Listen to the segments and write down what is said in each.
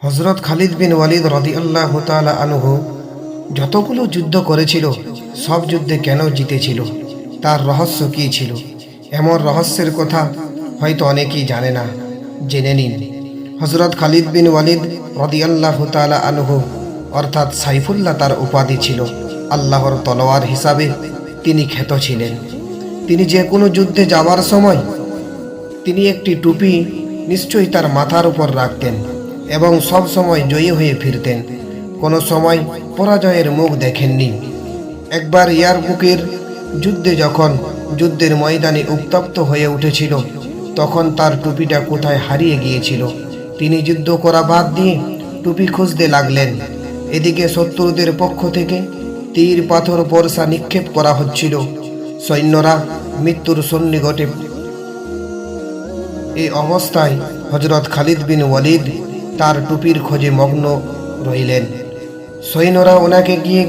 হযরত খালিদ বিন ওয়ালিদ রাদিয়াল্লাহু তাআলা আনহু যতগুলো যুদ্ধ করেছিল সব যুদ্ধে কেন জিতেছিল, তার রহস্য কী ছিল? এমন রহস্যের কথা হয়তো অনেকেই জানে না, জেনে নিন। হযরত খালিদ বিন ওয়ালিদ রাদিয়াল্লাহু তাআলা আনহু অর্থাৎ সাইফুল্লাহ তার উপাধি ছিল। আল্লাহর তলোয়ার হিসাবে তিনি খ্যাত ছিলেন। তিনি যে কোনো যুদ্ধে যাওয়ার সময় তিনি একটি টুপি নিশ্চয়ই তার মাথার উপর রাখতেন এবং সব সময় জয়ী হয়ে ফিরতেন। কোনো সময় পরাজয়ের মুখ দেখেননি। একবার ইয়ারমুকের যুদ্ধে যখন যুদ্ধের ময়দানে উত্তপ্ত হয়ে উঠেছিল, তখন তার টুপিটা কোথায় হারিয়ে গিয়েছিল। তিনি যুদ্ধ করা বাদ দিয়ে টুপি খুঁজতে লাগলেন। এদিকে শত্রুদের পক্ষ থেকে তীর পাথর বর্ষা নিক্ষেপ করা হচ্ছিল। সৈন্যরা মৃত্যুর সন্নিকটে। এই অবস্থায় হযরত খালিদ বিন ওয়ালিদ তার টুপির খোঁজে মগ্ন রইলেন। সৈন্যরা ওনাকে গিয়ে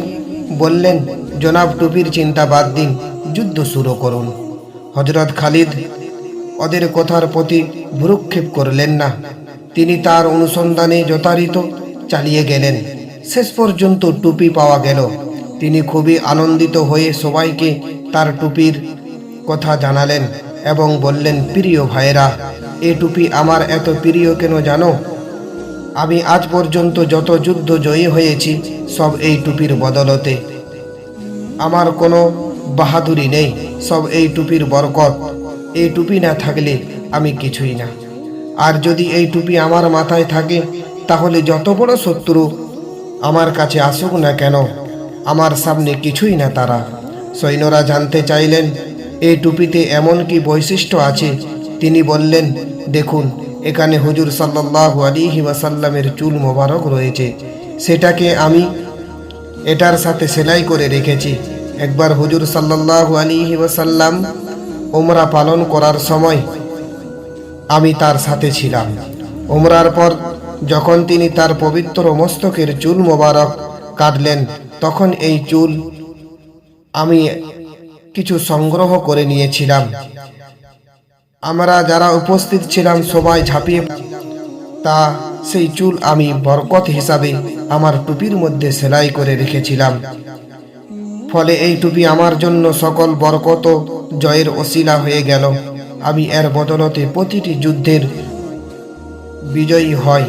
বললেন, জনাব, টুপির চিন্তা বাদ দিন, যুদ্ধ শুরু করুন। হযরত খালিদ ওদের কথার প্রতি ভ্রুক্ষেপ করলেন না। তিনি তার অনুসন্ধানে যথারীত চালিয়ে গেলেন। শেষ পর্যন্ত টুপি পাওয়া গেল। তিনি খুবই আনন্দিত হয়ে সবাইকে তার টুপির কথা জানালেন এবং বললেন, প্রিয় ভাইয়েরা, এই টুপি আমার এত প্রিয় কেন জানো? আমি আজ পর্যন্ত যত যুদ্ধ জয়ী হয়েছি সব এই টুপির বদলতে। আমার কোনো বাহাদুরি নেই, সব এই টুপির বরকত। এই টুপি না থাকলে আমি কিছুই না। আর যদি এই টুপি আমার মাথায় থাকে, তাহলে যত বড় শত্রু আমার কাছে আসুক না কেন, আমার সামনে কিছুই না তারা। সৈন্যরা জানতে চাইলেন, এই টুপিতে এমন কি বৈশিষ্ট্য আছে? তিনি বললেন, দেখুন, এখানে হুজুর সাল্লাল্লাহু আলাইহি ওয়াসাল্লামের চুল মোবারক রয়েছে, সেটাকে আমি এটার সাথে সেলাই করে রেখেছি। একবার হুজুর সাল্লাল্লাহু আলাইহি ওয়াসাল্লাম উমরা পালন করার সময় আমি তার সাথে ছিলাম। উমরার পর যখন তিনি তার পবিত্র মস্তকের চুল মোবারক কাটলেন, তখন এই চুল আমি কিছু সংগ্রহ করে নিয়েছিলাম। আমরা যারা উপস্থিত ছিলাম সবাই ঝাঁপিয়ে তা সেই চুল আমি বরকত হিসাবে আমার টুপির মধ্যে সেলাই করে রেখেছিলাম। ফলে এই টুপি আমার জন্য সকল বরকত জয়ের ওসিলা হয়ে গেল। আমি এর বদলতে প্রতিটি যুদ্ধের বিজয়ী হয়।